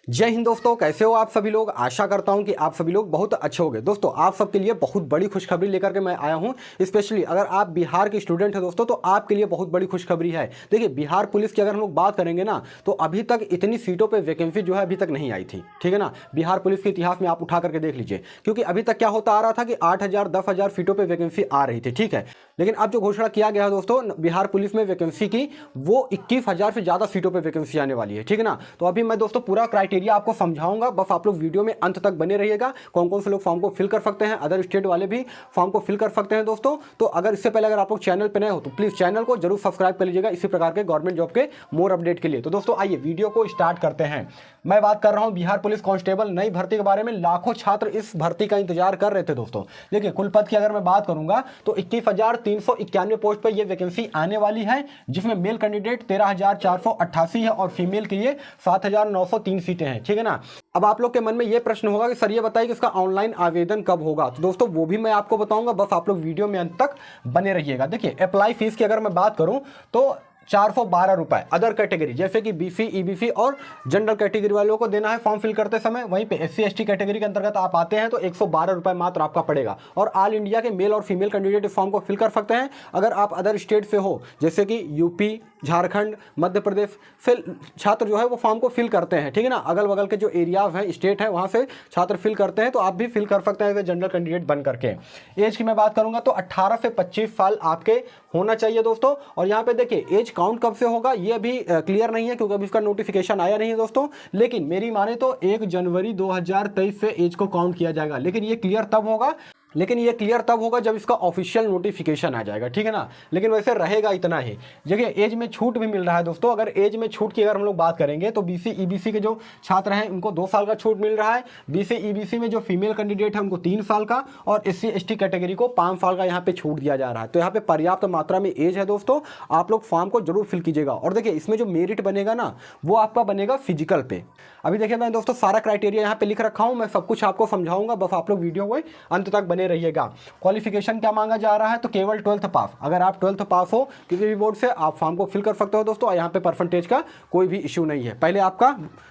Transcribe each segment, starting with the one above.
जय हिंद दोस्तों, कैसे हो आप सभी लोग। आशा करता हूं कि आप सभी लोग बहुत अच्छे होंगे। दोस्तों आप सबके लिए बहुत बड़ी खुशखबरी लेकर के मैं आया हूं। स्पेशली अगर आप बिहार के स्टूडेंट हैं दोस्तों, तो आपके लिए बहुत बड़ी खुशखबरी है। देखिए, बिहार पुलिस की अगर हम लोग बात करेंगे ना, तो अभी तक इतनी सीटों पर वैकेंसी जो है अभी तक नहीं आई थी। ठीक है ना, बिहार पुलिस के इतिहास में आप उठा करके देख लीजिए। क्योंकि अभी तक क्या होता आ रहा था कि 8,000 10,000 सीटों पर वैकेंसी आ रही थी। ठीक है, लेकिन अब जो घोषणा किया गया है दोस्तों बिहार पुलिस में वैकेंसी की, वो 21,000 से ज़्यादा सीटों पर वैकेंसी आने वाली है। ठीक है ना, तो अभी मैं दोस्तों पूरा क्राइटेरिया आपको समझाऊंगा। बस आप लोग वीडियो में अंत तक बने रहिएगा। कौन कौन से लोग फॉर्म को फिल कर सकते हैं, अदर स्टेट वाले भी फॉर्म को फिल कर सकते हैं दोस्तों। तो अगर इससे पहले अगर आप लोग चैनल पर नए हो तो प्लीज़ चैनल को जरूर सब्सक्राइब कर लीजिएगा इसी प्रकार के गवर्नमेंट जॉब के मोर अपडेट के लिए। तो दोस्तों आइए वीडियो को स्टार्ट करते हैं। मैं बात कर रहा हूं बिहार पुलिस कांस्टेबल नई भर्ती के बारे में। लाखों छात्र इस भर्ती का इंतजार कर रहे थे दोस्तों। देखिए, कुल पद की अगर मैं बात करूंगा तो 21,391 पोस्ट पर यह वैकेंसी आने वाली है, जिसमें मेल कैंडिडेट 13,488 है और फीमेल के लिए 7,903 सीटें हैं। ठीक है ना, अब आप लोग के मन में यह प्रश्न होगा कि सर ये बताइए कि इसका ऑनलाइन आवेदन कब होगा। तो दोस्तों वो भी मैं आपको बताऊंगा, बस आप लोग वीडियो में अंत तक बने रहिएगा। देखिए, अप्लाई फीस की अगर मैं बात करूं तो 412 रुपए अदर कैटेगरी जैसे कि बीसी, ईबीसी और जनरल कैटेगरी वालों को देना है फॉर्म फिल करते समय। वहीं पे एससी एसटी कैटेगरी के अंतर्गत आप आते हैं तो 112 रुपए मात्र आपका पड़ेगा। और ऑल इंडिया के मेल और फीमेल कैंडिडेट इस फॉर्म को फिल कर सकते हैं। अगर आप अदर स्टेट से हो जैसे कि यूपी, झारखंड, मध्य प्रदेश से छात्र जो है वो फॉर्म को फिल करते हैं। ठीक है ना, अगल बगल के जो एरियाज हैं, स्टेट है, वहाँ से छात्र फिल करते हैं, तो आप भी फिल कर सकते हैं जनरल कैंडिडेट बन करके। एज की मैं बात करूंगा तो 18 से 25 साल आपके होना चाहिए दोस्तों। और यहाँ पे देखिए, एज काउंट कब से होगा ये अभी क्लियर नहीं है, क्योंकि अभी इसका नोटिफिकेशन आया नहीं है दोस्तों। लेकिन मेरी माने तो 1 जनवरी 2023 से एज को काउंट किया जाएगा। लेकिन ये क्लियर तब होगा जब इसका ऑफिशियल नोटिफिकेशन आ जाएगा। ठीक है ना, लेकिन वैसे रहेगा इतना ही। देखिए, एज में छूट भी मिल रहा है दोस्तों। अगर एज में छूट की अगर हम लोग बात करेंगे तो बीसी ईबीसी के जो छात्र हैं उनको 2 साल का छूट मिल रहा है। बीसी ईबीसी में जो फीमेल कैंडिडेट है उनको 3 साल का, और एससी एसटी कैटेगरी को 5 साल का यहाँ पे छूट दिया जा रहा है। तो यहाँ पे पर्याप्त मात्रा में एज है दोस्तों। आप लोग फॉर्म को जरूर फिल कीजिएगा। और देखिए, इसमें जो मेरिट बनेगा ना, वो आपका बनेगा फिजिकल पे। अभी देखिए, मैं दोस्तों सारा क्राइटेरिया यहाँ पे लिख रखा हूँ, मैं सब कुछ आपको समझाऊंगा। बस आप लोग वीडियो में अंत तक बने रहिएगा। क्वालिफिकेशन क्या मांगा जा रहा है, तो केवल 12th पास। अगर आप 12th पास हो किसी भी बोर्ड से, आप फॉर्म को फिल कर सकते हो दोस्तों। यहाँ पे परसेंटेज का कोई भी इश्यू नहीं है। पहले आपका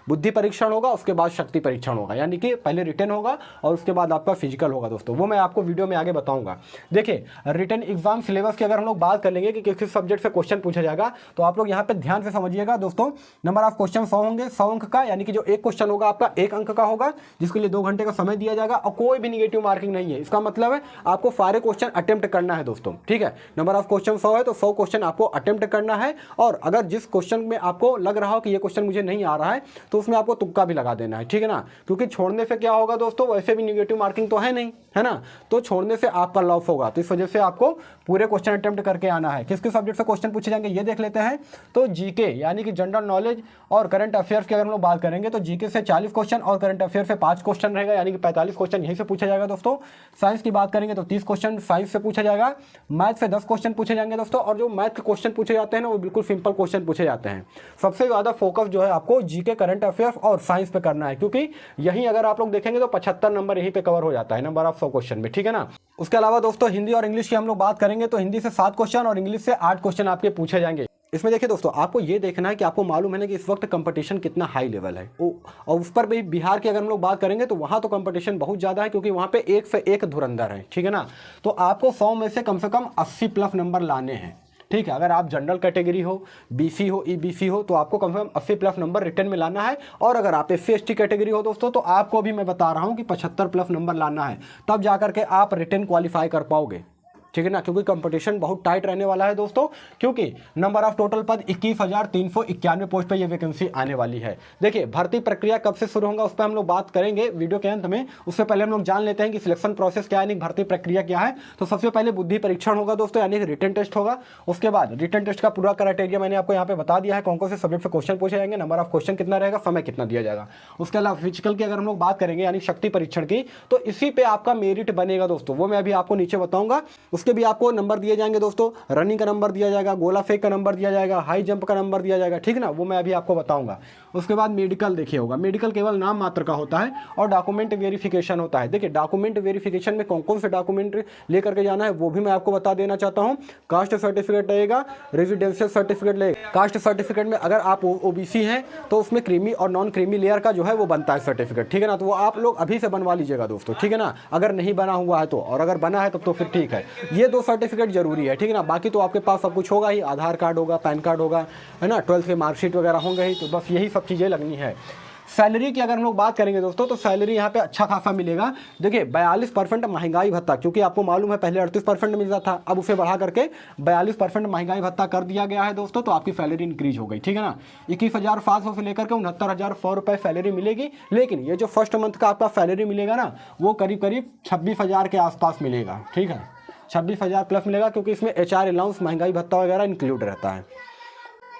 बुद्धि परीक्षण होगा, उसके बाद शक्ति परीक्षण होगा, यानी कि पहले रिटन होगा और उसके बाद आपका फिजिकल होगा दोस्तों। वो मैं आपको वीडियो में आगे बताऊंगा। देखिए, रिटन एग्जाम सिलेबस की अगर हम लोग बात कर लेंगे कि किस सब्जेक्ट से क्वेश्चन पूछा जाएगा, तो आप लोग यहाँ पे ध्यान से समझिएगा दोस्तों। नंबर ऑफ क्वेश्चन 100 होंगे, 100 अंक का, यानी कि जो एक क्वेश्चन होगा आपका 1 अंक का होगा, जिसके लिए 2 घंटे का समय दिया जाएगा। और कोई भी निगेटिव मार्किंग नहीं है। इसका मतलब है आपको सारे क्वेश्चन अटेम्प्ट करना है दोस्तों। ठीक है, नंबर ऑफ क्वेश्चन 100 है तो 100 क्वेश्चन आपको अटेम्प्ट करना है। और अगर जिस क्वेश्चन में आपको लग रहा हो कि ये क्वेश्चन मुझे नहीं आ रहा है, तो उसमें आपको तुक्का भी लगा देना है। ठीक है ना, क्योंकि छोड़ने से क्या होगा दोस्तों, वैसे भी निगेटिव मार्किंग तो है नहीं, है ना, तो छोड़ने से आपका लॉस होगा। तो इस वजह से आपको पूरे क्वेश्चन अटेम्प्ट करके आना है। किस किस सब्जेक्ट से क्वेश्चन पूछे जाएंगे ये देख लेते हैं। तो जीके यानी कि जनरल नॉलेज और करंट अफेयर्स की अगर हम लोग बात करेंगे तो जीके से 40 क्वेश्चन और करंट अफेयर से 5 क्वेश्चन रहेगा, यानी कि 45 क्वेश्चन यहीं से पूछा जाएगा दोस्तों। साइंस की बात करेंगे तो 30 क्वेश्चन साइंस से पूछा जाएगा। मैथ से 10 क्वेश्चन पूछे जाएंगे दोस्तों। और जो मैथ के क्वेश्चन पूछे जाते हैं ना, वो बिल्कुल सिंपल क्वेश्चन पूछे जाते हैं। सबसे ज़्यादा फोकस जो है आपको जीके, करंट अफेयर्स और साइंस पे करना है, क्योंकि यहीं अगर आप लोग देखेंगे तो 75 नंबर यहीं पे कवर हो जाता है, नंबर ऑफ 100 क्वेश्चन में। ठीक है ना, उसके अलावा दोस्तों हिंदी और इंग्लिश की हम लोग बात करेंगे तो हिंदी से 7 क्वेश्चन और इंग्लिश से 8 क्वेश्चन आपके पूछे जाएंगे। इसमें देखिए दोस्तों, आपको ये देखना है कि आपको मालूम है ना कि इस वक्त कंपटीशन कितना हाई लेवल है। और उस पर भी बिहार की अगर हम लोग बात करेंगे तो वहाँ तो कंपटीशन बहुत ज़्यादा है, क्योंकि वहाँ पे 1 से 1 धुरंधर है। ठीक है ना, तो आपको 100 में से कम 80 प्लस नंबर लाने हैं। ठीक है, अगर आप जनरल कैटेगरी हो, बीसी हो, ईबीसी हो, तो आपको कम से कम 80 प्लस नंबर रिटर्न में लाना है। और अगर आप एससी एसटी कैटेगरी हो दोस्तों, तो आपको भी मैं बता रहा हूँ कि 75 प्लस नंबर लाना है, तब जाकर के आप रिटर्न क्वालिफाई कर पाओगे। ठीक है ना, क्योंकि कंपटीशन बहुत टाइट रहने वाला है दोस्तों। क्योंकि नंबर ऑफ टोटल पद 21,391 पोस्ट पे ये वैकेंसी आने वाली है। देखिए, भर्ती प्रक्रिया कब से शुरू होगा उस पर हम लोग बात करेंगे वीडियो के अंत में। उससे पहले हम लोग जान लेते हैं कि सिलेक्शन प्रोसेस क्या है, यानी भर्ती प्रक्रिया क्या है। तो सबसे पहले बुद्धि परीक्षण होगा दोस्तों, यानी कि रिटन टेस्ट होगा। उसके बाद रिटन टेस्ट का पूरा क्राइटेरिया मैंने आपको यहाँ पे बता दिया है, कौन कौन से सब्जेक्ट से क्वेश्चन पूछे जाएंगे, नंबर ऑफ क्वेश्चन कितना रहेगा, समय कितना दिया जाएगा। उसके अलावा फिजिकल की अगर हम लोग बात करेंगे यानी शक्ति परीक्षण की, तो इसी पे आपका मेरिट बनेगा दोस्तों। वो मैं अभी आपको नीचे बताऊंगा। उसके भी आपको नंबर दिए जाएंगे दोस्तों, रनिंग का नंबर दिया जाएगा, गोला फेंक का नंबर दिया जाएगा, हाई जंप का नंबर दिया जाएगा। ठीक है ना, वो मैं अभी आपको बताऊंगा। उसके बाद मेडिकल देखिए होगा, मेडिकल केवल नाम मात्र का होता है, और डॉक्यूमेंट वेरिफिकेशन होता है। देखिए डॉक्यूमेंट वेरिफिकेशन में कौन कौन से डॉक्यूमेंट लेकर के जाना है वो भी मैं आपको बता देना चाहता हूँ। कास्ट सर्टिफिकेट लगेगा, रेजिडेंशियल सर्टिफिकेट लगेगा। कास्ट सर्टिफिकेट में अगर आप ओबीसी हैं तो उसमें क्रीमी और नॉन क्रीमी लेयर का जो है वो बनता है सर्टिफिकेट, ठीक है ना, तो वो आप लोग अभी से बनवा लीजिएगा दोस्तों, ठीक है ना, अगर नहीं बना हुआ है तो, और अगर बना है तब तो फिर ठीक है। ये 2 सर्टिफिकेट जरूरी है, ठीक है ना, बाकी तो आपके पास सब कुछ होगा ही, आधार कार्ड होगा, पैन कार्ड होगा, है ना, 12th के मार्कशीट वगैरह होंगे ही, तो बस यही सब चीज़ें लगनी है। सैलरी की अगर हम लोग बात करेंगे दोस्तों तो सैलरी यहाँ पे अच्छा खासा मिलेगा। देखिए 42% महंगाई भत्ता, क्योंकि आपको मालूम है पहले 38% मिलता था, अब उसे बढ़ा करके 42% महंगाई भत्ता कर दिया गया है दोस्तों, तो आपकी सैलरी इंक्रीज हो गई, ठीक है ना। 21,500 से लेकर के 69,100 रुपये सैलरी मिलेगी। लेकिन ये जो फर्स्ट मंथ का आपका सैलरी मिलेगा ना, वो करीब करीब 26,000 के आसपास मिलेगा, ठीक है, 26,000 प्लस मिलेगा, क्योंकि इसमें HR अलाउंस, महंगाई भत्ता वगैरह इंक्लूड रहता है।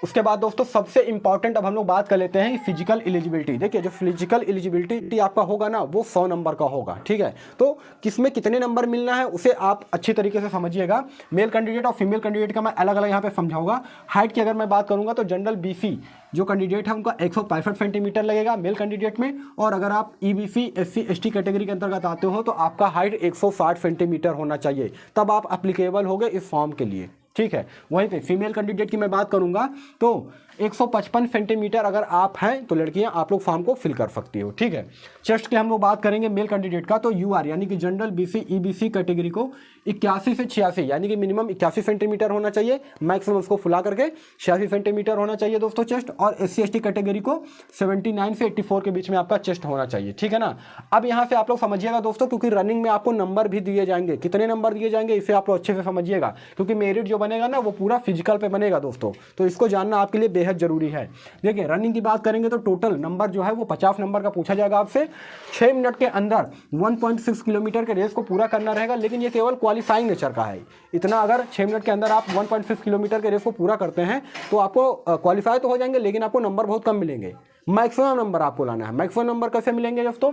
उसके बाद दोस्तों सबसे इंपॉर्टेंट अब हम लोग बात कर लेते हैं फिजिकल एलिजिबिलिटी। देखिए जो फिजिकल एलिजिबिलिटी आपका होगा ना वो 100 नंबर का होगा, ठीक है, तो किसमें कितने नंबर मिलना है उसे आप अच्छी तरीके से समझिएगा। मेल कैंडिडेट और फीमेल कैंडिडेट का मैं अलग अलग यहाँ पे समझाऊंगा। हाइट की अगर मैं बात करूंगा तो जनरल BC जो कैंडिडेट है उनका 165 सेंटीमीटर लगेगा मेल कैंडिडेट में, और अगर आप EBC SC ST कैटेगरी के अंतर्गत आते हो तो आपका हाइट 160 सेंटीमीटर होना चाहिए, तब आप अप्लीकेबल होगे इस फॉर्म के लिए, ठीक है। वहीं पे फीमेल कैंडिडेट की मैं बात करूंगा तो 155 सेंटीमीटर अगर आप हैं तो लड़कियां आप लोग फॉर्म को फिल कर सकती हो, ठीक है। चेस्ट की हम लोग बात करेंगे मेल कैंडिडेट का तो UR यानी कि जनरल BC EBC कैटेगरी को 81 से 86 यानी कि मिनिमम 81 सेंटीमीटर होना चाहिए, मैक्सिमम उसको फुला करके 86 सेंटीमीटर होना चाहिए दोस्तों चेस्ट, और SC ST कैटेगरी को 79 से 84 के बीच में आपका चेस्ट होना चाहिए, ठीक है ना। अब यहाँ से आप लोग समझिएगा दोस्तों, क्योंकि रनिंग में आपको नंबर भी दिए जाएंगे, कितने नंबर दिए जाएंगे इसे आप लोग अच्छे से समझिएगा, क्योंकि मेरिट जो बनेगा ना वो पूरा फिजिकल पे बनेगा दोस्तों, तो इसको जानना आपके लिए बेहद जरूरी है। देखिए रनिंग की बात करेंगे तो टोटल नंबर जो है वो 50 नंबर का पूछा जाएगा आपसे। 6 मिनट के अंदर 1.6 किलोमीटर के रेस को पूरा करना रहेगा, लेकिन ये केवल क्वालिफाइंग नेचर का है। इतना अगर 6 मिनट के अंदर आप 1.6 किलोमीटर के रेस को पूरा करते हैं तो आपको क्वालिफाई तो हो जाएंगे, लेकिन आपको नंबर बहुत कम मिलेंगे। मैक्सिमम नंबर आपको लाना है। मैक्सिमम नंबर कैसे मिलेंगे दोस्तों?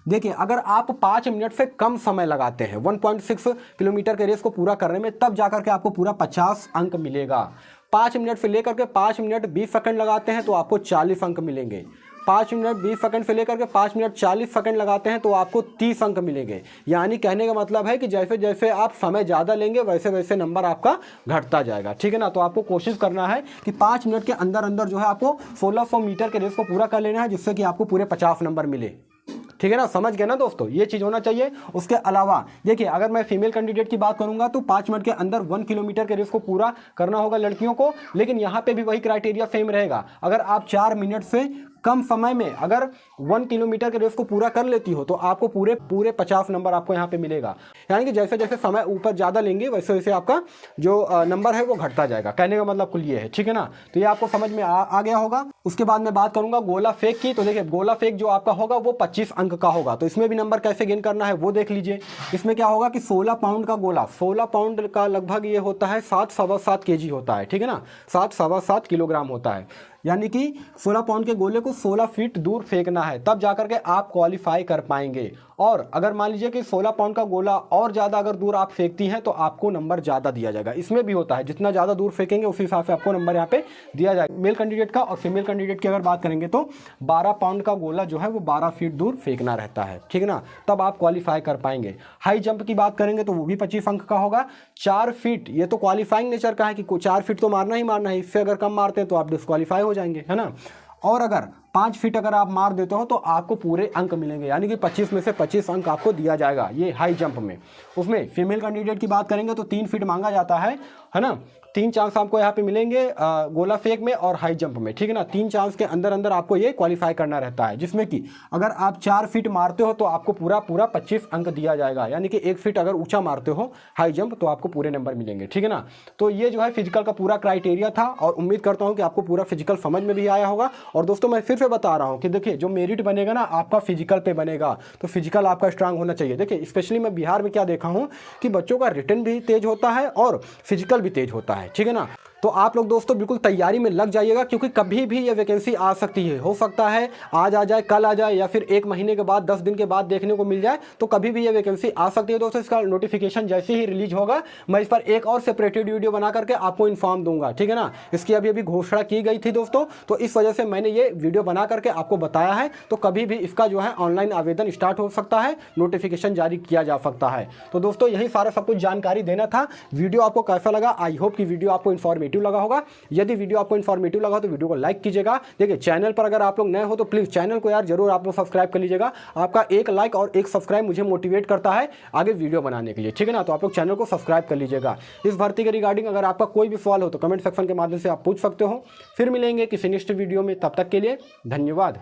देखिए अगर आप 5 मिनट से कम समय लगाते हैं 1.6 किलोमीटर के रेस को पूरा करने में, तब जाकर के आपको पूरा 50 अंक मिलेगा। 5 मिनट से लेकर के 5 मिनट 20 सेकंड लगाते हैं तो आपको 40 अंक मिलेंगे। 5 मिनट 20 सेकंड से लेकर के 5 मिनट 40 सेकंड लगाते हैं तो आपको 30 अंक मिलेंगे। यानी कहने का मतलब है कि जैसे जैसे आप समय ज़्यादा लेंगे वैसे वैसे नंबर आपका घटता जाएगा, ठीक है ना। तो आपको कोशिश करना है कि 5 मिनट के अंदर अंदर जो है आपको 1600 मीटर के रेस को पूरा कर लेना है, जिससे कि आपको पूरे 50 नंबर मिले, ठीक है ना। समझ गए ना दोस्तों, ये चीज़ होना चाहिए। उसके अलावा देखिए अगर मैं फीमेल कैंडिडेट की बात करूंगा तो 5 मिनट के अंदर 1 किलोमीटर के रेस को पूरा करना होगा लड़कियों को, लेकिन यहाँ पे भी वही क्राइटेरिया सेम रहेगा। अगर आप 4 मिनट से कम समय में अगर 1 किलोमीटर के रेस को पूरा कर लेती हो तो आपको पूरे 50 नंबर आपको यहाँ पे मिलेगा। यानी कि जैसे जैसे समय ऊपर ज़्यादा लेंगे वैसे वैसे आपका जो नंबर है वो घटता जाएगा। कहने का मतलब कुल ये है, ठीक है ना। तो ये आपको समझ में आ गया होगा। उसके बाद मैं बात करूंगा गोला फेंक की। तो देखिए गोला फेंक जो आपका होगा वो 25 अंक का होगा। तो इसमें भी नंबर कैसे गेन करना है वो देख लीजिए। इसमें क्या होगा कि 16 पाउंड का गोला, 16 पाउंड का लगभग ये होता है 7.7 kg होता है, ठीक है ना, 7.7 किलोग्राम होता है। यानी कि 16 पाउंड के गोले को 16 फीट दूर फेंकना है, तब जाकर के आप क्वालिफाई कर पाएंगे। और अगर मान लीजिए कि 16 पाउंड का गोला और ज़्यादा अगर दूर आप फेंकती हैं तो आपको नंबर ज़्यादा दिया जाएगा। इसमें भी होता है जितना ज़्यादा दूर फेंकेंगे उस हिसाब से आपको नंबर यहाँ पे दिया जाएगा। मेल कैंडिडेट का और फीमेल कैंडिडेट की अगर बात करेंगे तो 12 पाउंड का गोला जो है वो 12 फीट दूर फेंकना रहता है, ठीक है ना, तब आप क्वालिफाई कर पाएंगे। हाई जंप की बात करेंगे तो वो भी 25 अंक का होगा। 4 फीट, ये तो क्वालिफाइंग नेचर का है कि 4 फीट तो मारना ही मारना है, इससे अगर कम मारते हैं तो आप डिस्क्वालीफाई हो जाएंगे, है ना। और अगर 5 फीट अगर आप मार देते हो तो आपको पूरे अंक मिलेंगे, यानी कि 25 में से 25 अंक आपको दिया जाएगा ये हाई जंप में। उसमें फीमेल कैंडिडेट की बात करेंगे तो 3 फीट मांगा जाता है ना। 3 चांस आपको यहाँ पे मिलेंगे गोला फेंक में और हाई जंप में, ठीक है ना। 3 चांस के अंदर अंदर आपको ये क्वालिफाई करना रहता है, जिसमें कि अगर आप 4 फीट मारते हो तो आपको पूरा 25 अंक दिया जाएगा। यानी कि 1 फीट अगर ऊंचा मारते हो हाई जंप तो आपको पूरे नंबर मिलेंगे, ठीक है ना। तो ये जो है फिजिकल का पूरा क्राइटेरिया था और उम्मीद करता हूँ कि आपको पूरा फिजिकल समझ में भी आया होगा। और दोस्तों मैं फिर से बता रहा हूँ कि देखिए जो मेरिट बनेगा ना आपका फिजिकल पे बनेगा, तो फिजिकल आपका स्ट्रांग होना चाहिए। देखिए स्पेशली मैं बिहार में क्या देखा हूँ कि बच्चों का रिटन भी तेज होता है और फिजिकल भी तेज होता है, ठीक है ना। तो आप लोग दोस्तों बिल्कुल तैयारी में लग जाइएगा, क्योंकि कभी भी ये वैकेंसी आ सकती है। हो सकता है आज आ जाए, कल आ जाए, या फिर 1 महीने के बाद 10 दिन के बाद देखने को मिल जाए। तो कभी भी ये वैकेंसी आ सकती है दोस्तों। इसका नोटिफिकेशन जैसे ही रिलीज होगा मैं इस पर एक और सेपरेटेड वीडियो बना करके आपको इन्फॉर्म दूंगा, ठीक है ना। इसकी अभी अभी घोषणा की गई थी दोस्तों, तो इस वजह से मैंने ये वीडियो बना करके आपको बताया है। तो कभी भी इसका जो है ऑनलाइन आवेदन स्टार्ट हो सकता है, नोटिफिकेशन जारी किया जा सकता है। तो दोस्तों यही सारा सब कुछ जानकारी देना था। वीडियो आपको कैसा लगा? आई होप कि वीडियो आपको इन्फॉर्मेटिव लगा होगा। यदि वीडियो आपको इन्फॉर्मेटिव लगा तो वीडियो को लाइक कीजिएगा। देखिए चैनल पर अगर आप लोग नए हो तो प्लीज़ चैनल को यार जरूर आप लोग सब्सक्राइब कर लीजिएगा। आपका एक लाइक और एक सब्सक्राइब मुझे मोटिवेट करता है आगे वीडियो बनाने के लिए, ठीक है ना। तो आप लोग चैनल को सब्सक्राइब कर लीजिएगा। इस भर्ती के रिगार्डिंग अगर आपका कोई भी सवाल हो तो कमेंट सेक्शन के माध्यम से आप पूछ सकते हो। फिर मिलेंगे किसी नेक्स्ट वीडियो में, तब तक के लिए धन्यवाद।